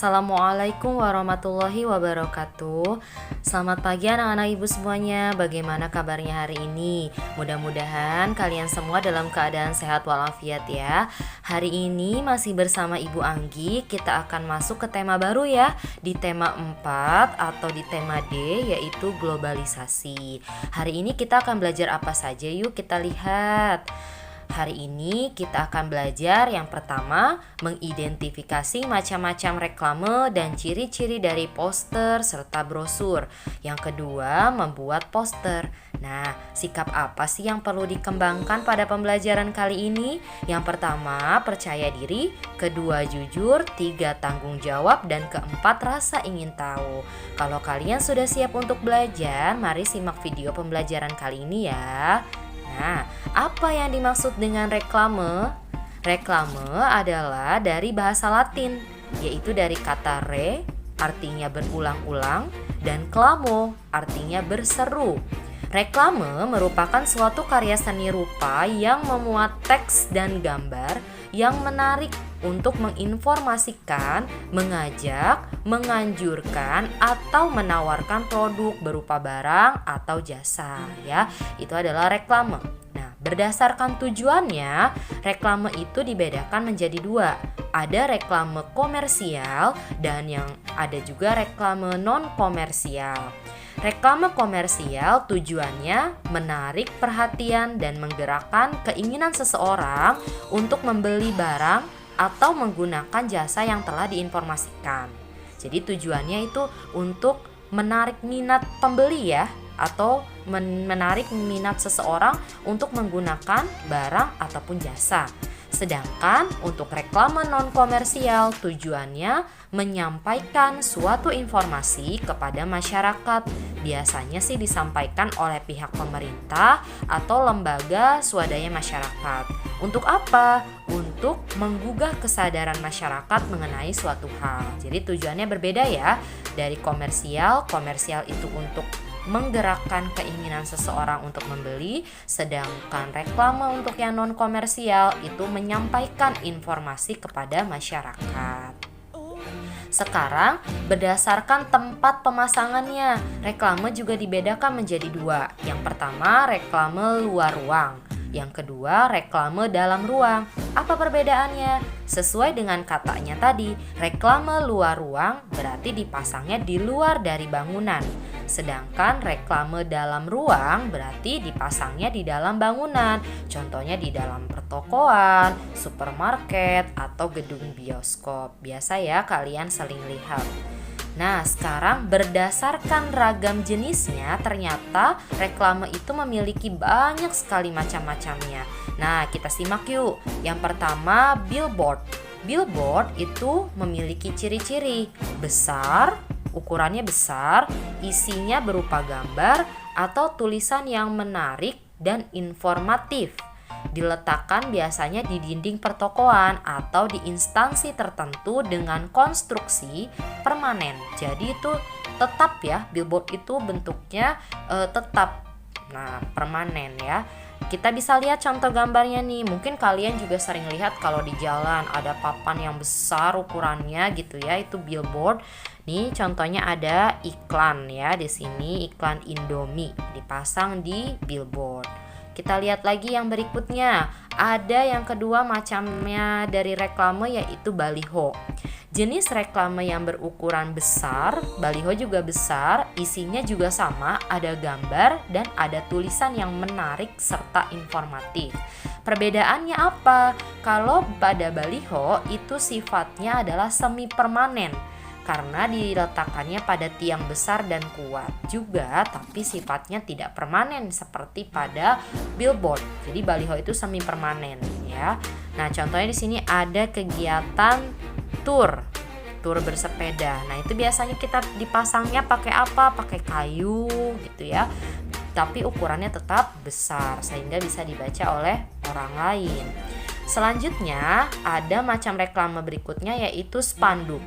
Assalamualaikum warahmatullahi wabarakatuh. Selamat pagi anak-anak ibu semuanya. Bagaimana kabarnya hari ini? Mudah-mudahan kalian semua dalam keadaan sehat walafiat ya. Hari ini masih bersama Ibu Anggi. Kita akan masuk ke tema baru ya, di tema 4 atau di tema D, yaitu globalisasi. Hari ini kita akan belajar apa saja, yuk kita lihat. Hari ini kita akan belajar yang pertama, mengidentifikasi macam-macam reklame dan ciri-ciri dari poster serta brosur. Yang kedua, membuat poster. Nah, sikap apa sih yang perlu dikembangkan pada pembelajaran kali ini? Yang pertama, percaya diri. Kedua, jujur. Tiga, tanggung jawab. Dan keempat, rasa ingin tahu. Kalau kalian sudah siap untuk belajar, mari simak video pembelajaran kali ini ya. Nah, apa yang dimaksud dengan reklame? Reklame adalah dari bahasa Latin, yaitu dari kata re, artinya berulang-ulang, dan clamo, artinya berseru. Reklame merupakan suatu karya seni rupa yang memuat teks dan gambar yang menarik untuk menginformasikan, mengajak, menganjurkan, atau menawarkan produk berupa barang atau jasa ya. Itu adalah reklame. Nah, berdasarkan tujuannya, reklame itu dibedakan menjadi dua. Ada reklame komersial dan yang ada juga reklame non-komersial. Reklame komersial tujuannya menarik perhatian dan menggerakkan keinginan seseorang untuk membeli barang atau menggunakan jasa yang telah diinformasikan. Jadi tujuannya itu untuk menarik minat pembeli ya, atau menarik minat seseorang untuk menggunakan barang ataupun jasa. Sedangkan untuk reklame non-komersial tujuannya menyampaikan suatu informasi kepada masyarakat. Biasanya sih disampaikan oleh pihak pemerintah atau lembaga swadaya masyarakat. Untuk apa? Untuk menggugah kesadaran masyarakat mengenai suatu hal. Jadi tujuannya berbeda ya. Dari komersial itu untuk menggerakkan keinginan seseorang untuk membeli, sedangkan reklame untuk yang non komersial itu menyampaikan informasi kepada masyarakat. Sekarang berdasarkan tempat pemasangannya, reklame juga dibedakan menjadi dua. Yang pertama, reklame luar ruang. Yang kedua, reklame dalam ruang. Apa perbedaannya? Sesuai dengan katanya tadi, reklame luar ruang berarti dipasangnya di luar dari bangunan. Sedangkan reklame dalam ruang berarti dipasangnya di dalam bangunan. Contohnya di dalam pertokoan, supermarket, atau gedung bioskop. Biasa ya kalian sering lihat. Nah, sekarang berdasarkan ragam jenisnya, ternyata reklame itu memiliki banyak sekali macam-macamnya. Nah, kita simak yuk. Yang pertama, billboard. Billboard itu memiliki ciri-ciri besar, ukurannya besar, isinya berupa gambar atau tulisan yang menarik dan informatif. Diletakkan biasanya di dinding pertokoan atau di instansi tertentu dengan konstruksi permanen. Jadi itu tetap ya, billboard itu bentuknya tetap, nah permanen ya. Kita bisa lihat contoh gambarnya nih. Mungkin kalian juga sering lihat kalau di jalan ada papan yang besar ukurannya gitu ya, itu billboard. Nih contohnya ada iklan ya, di sini iklan Indomie dipasang di billboard. Kita lihat lagi yang berikutnya. Ada yang kedua macamnya dari reklame, yaitu baliho. Jenis reklame yang berukuran besar, baliho juga besar, isinya juga sama, ada gambar dan ada tulisan yang menarik serta informatif. Perbedaannya apa? Kalau pada baliho itu sifatnya adalah semi permanen, karena diletakkannya pada tiang besar dan kuat juga, tapi sifatnya tidak permanen seperti pada billboard. Jadi baliho itu semi permanen ya. Nah, contohnya di sini ada kegiatan tur bersepeda. Nah, itu biasanya kita dipasangnya pakai apa? Pakai kayu gitu ya. Tapi ukurannya tetap besar sehingga bisa dibaca oleh orang lain. Selanjutnya, ada macam reklame berikutnya yaitu spanduk.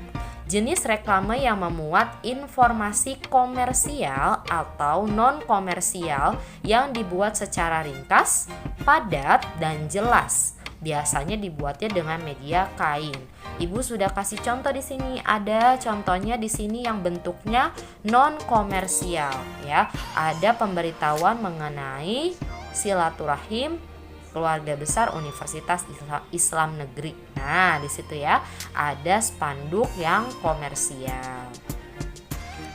Jenis reklame yang memuat informasi komersial atau non-komersial yang dibuat secara ringkas, padat, dan jelas. Biasanya dibuatnya dengan media kain. Ibu sudah kasih contoh di sini. Ada contohnya di sini yang bentuknya non komersial ya. Ada pemberitahuan mengenai silaturahim keluarga besar Universitas Islam Negeri. Nah, di situ ya ada spanduk yang komersial.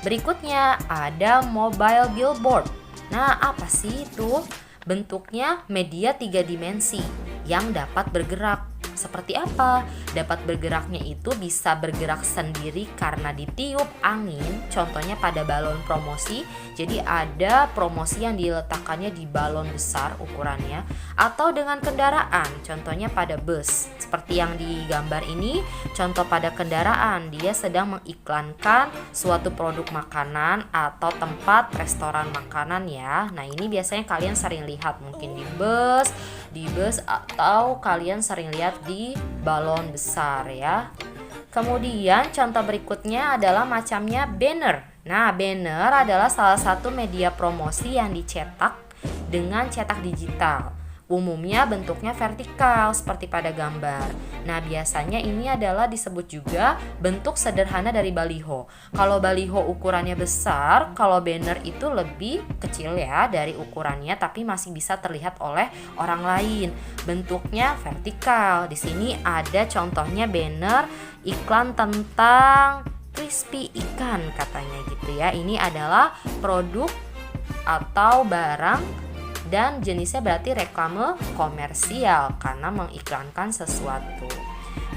Berikutnya ada mobile billboard. Nah, apa sih itu? Bentuknya media 3 dimensi yang dapat bergerak. Seperti apa? Dapat bergeraknya itu bisa bergerak sendiri karena ditiup angin, contohnya pada balon promosi. Jadi ada promosi yang diletakkannya di balon besar ukurannya, atau dengan kendaraan, contohnya pada bus. Seperti yang di gambar ini, contoh pada kendaraan, dia sedang mengiklankan suatu produk makanan atau tempat restoran makanan ya. Nah, ini biasanya kalian sering lihat mungkin di bus atau kalian sering lihat di balon besar ya. Kemudian contoh berikutnya adalah macamnya banner. Nah, banner adalah salah satu media promosi yang dicetak dengan cetak digital. Umumnya bentuknya vertikal seperti pada gambar. Nah, biasanya ini adalah disebut juga bentuk sederhana dari baliho. Kalau baliho ukurannya besar, kalau banner itu lebih kecil ya dari ukurannya, tapi masih bisa terlihat oleh orang lain. Bentuknya vertikal. Di sini ada contohnya banner iklan tentang crispy ikan katanya gitu ya. Ini adalah produk atau barang dan jenisnya berarti reklame komersial karena mengiklankan sesuatu.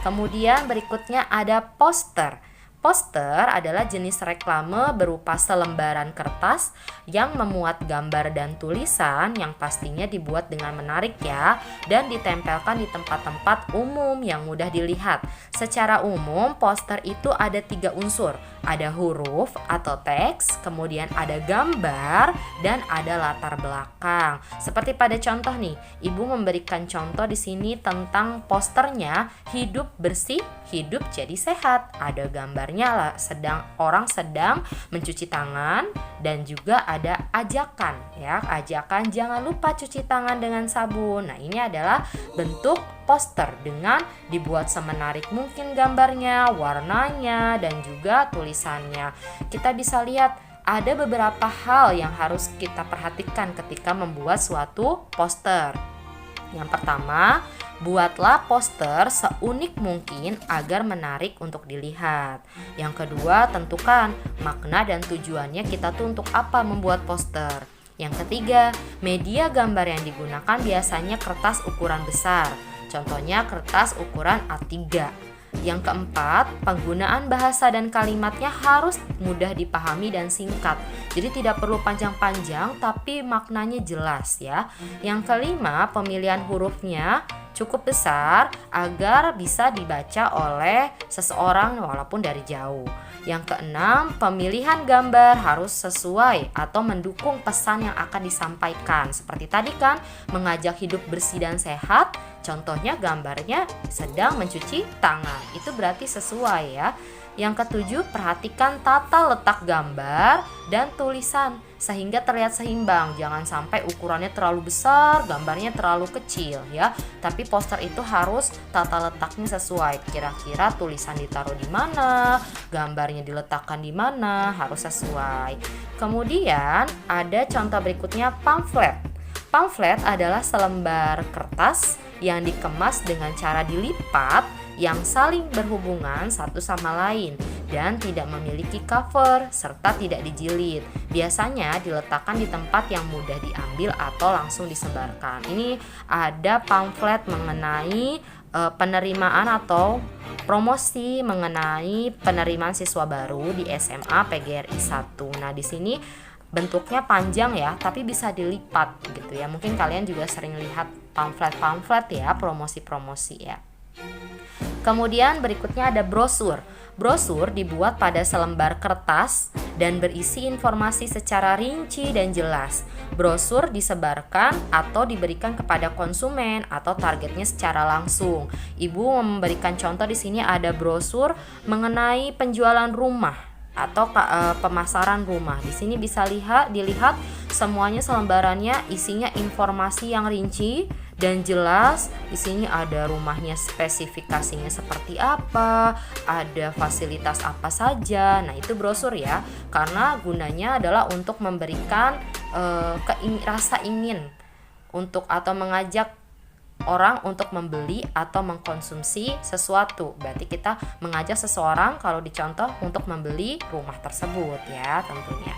Kemudian berikutnya ada poster. Poster adalah jenis reklame berupa selembaran kertas yang memuat gambar dan tulisan yang pastinya dibuat dengan menarik ya, dan ditempelkan di tempat-tempat umum yang mudah dilihat. Secara umum poster itu ada 3 unsur. Ada huruf atau teks, kemudian ada gambar, dan ada latar belakang. Seperti pada contoh nih, Ibu memberikan contoh di sini tentang posternya hidup bersih, hidup jadi sehat. Ada gambarnya lah, orang sedang mencuci tangan, dan juga ada ajakan ya, ajakan jangan lupa cuci tangan dengan sabun. Nah, ini adalah bentuk poster dengan dibuat semenarik mungkin gambarnya, warnanya, dan juga tulisannya. Kita bisa lihat ada beberapa hal yang harus kita perhatikan ketika membuat suatu poster. Yang pertama, buatlah poster seunik mungkin agar menarik untuk dilihat. Yang kedua, tentukan makna dan tujuannya kita tuh untuk apa membuat poster. Yang ketiga, media gambar yang digunakan biasanya kertas ukuran besar. Contohnya kertas ukuran A3. Yang keempat, penggunaan bahasa dan kalimatnya harus mudah dipahami dan singkat. Jadi tidak perlu panjang-panjang tapi maknanya jelas ya. Yang kelima, pemilihan hurufnya cukup besar agar bisa dibaca oleh seseorang walaupun dari jauh. Yang keenam, pemilihan gambar harus sesuai atau mendukung pesan yang akan disampaikan. Seperti tadi kan, mengajak hidup bersih dan sehat. Contohnya gambarnya sedang mencuci tangan. Itu berarti sesuai ya. Yang ketujuh, perhatikan tata letak gambar dan tulisan sehingga terlihat seimbang. Jangan sampai ukurannya terlalu besar, gambarnya terlalu kecil ya. Tapi poster itu harus tata letaknya sesuai. Kira-kira tulisan ditaruh di mana, gambarnya diletakkan di mana, harus sesuai. Kemudian ada contoh berikutnya pamflet. Pamflet adalah selembar kertas yang dikemas dengan cara dilipat yang saling berhubungan satu sama lain dan tidak memiliki cover serta tidak dijilid. Biasanya diletakkan di tempat yang mudah diambil atau langsung disebarkan. Ini ada pamflet mengenai penerimaan atau promosi mengenai penerimaan siswa baru di SMA PGRI 1. Nah, di sini bentuknya panjang ya, tapi bisa dilipat gitu ya. Mungkin kalian juga sering lihat pamflet-pamflet ya, promosi-promosi ya. Kemudian berikutnya ada brosur. Brosur dibuat pada selembar kertas dan berisi informasi secara rinci dan jelas. Brosur disebarkan atau diberikan kepada konsumen atau targetnya secara langsung. Ibu memberikan contoh di sini ada brosur mengenai penjualan rumah atau pemasaran rumah. Di sini bisa dilihat semuanya selembarannya isinya informasi yang rinci dan jelas. Di sini ada rumahnya, spesifikasinya seperti apa, ada fasilitas apa saja. Nah, itu brosur ya, karena gunanya adalah untuk memberikan rasa ingin untuk atau mengajak orang untuk membeli atau mengkonsumsi sesuatu. Berarti kita mengajak seseorang kalau dicontoh untuk membeli rumah tersebut ya tentunya.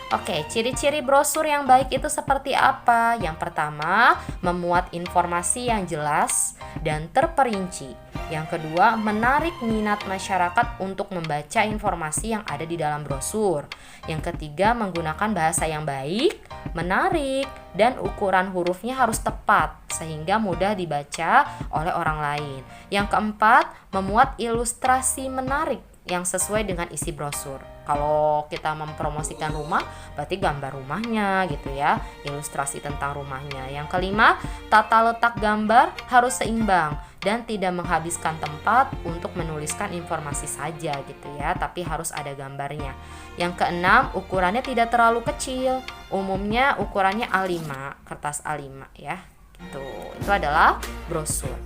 Oke, ciri-ciri brosur yang baik itu seperti apa? Yang pertama, memuat informasi yang jelas dan terperinci. Yang kedua, menarik minat masyarakat untuk membaca informasi yang ada di dalam brosur. Yang ketiga, menggunakan bahasa yang baik, menarik, dan ukuran hurufnya harus tepat sehingga mudah dibaca oleh orang lain. Yang keempat, memuat ilustrasi menarik yang sesuai dengan isi brosur. Kalau kita mempromosikan rumah, berarti gambar rumahnya gitu ya, ilustrasi tentang rumahnya. Yang kelima, tata letak gambar harus seimbang dan tidak menghabiskan tempat untuk menuliskan informasi saja gitu ya, tapi harus ada gambarnya. Yang keenam, ukurannya tidak terlalu kecil. Umumnya ukurannya A5, kertas A5 ya. Gitu. Itu adalah brosur.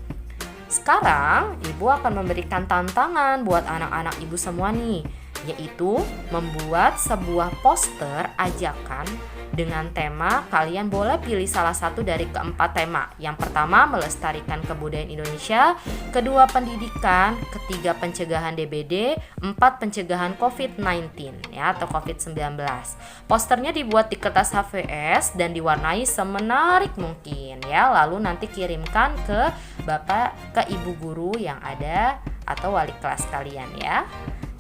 Sekarang Ibu akan memberikan tantangan buat anak-anak Ibu semua nih, yaitu membuat sebuah poster ajakan dengan tema. Kalian boleh pilih salah satu dari keempat tema. Yang pertama, melestarikan kebudayaan Indonesia. Kedua, pendidikan. Ketiga, pencegahan DBD. Empat, pencegahan COVID-19 ya, atau COVID-19. Posternya dibuat di kertas HVS dan diwarnai semenarik mungkin ya. Lalu nanti kirimkan ke Bapak, ke Ibu guru yang ada atau wali kelas kalian ya.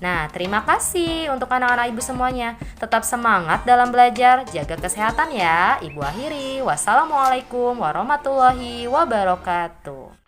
Nah, terima kasih untuk anak-anak Ibu semuanya. Tetap semangat dalam belajar, jaga kesehatan ya. Ibu akhiri, wassalamualaikum warahmatullahi wabarakatuh.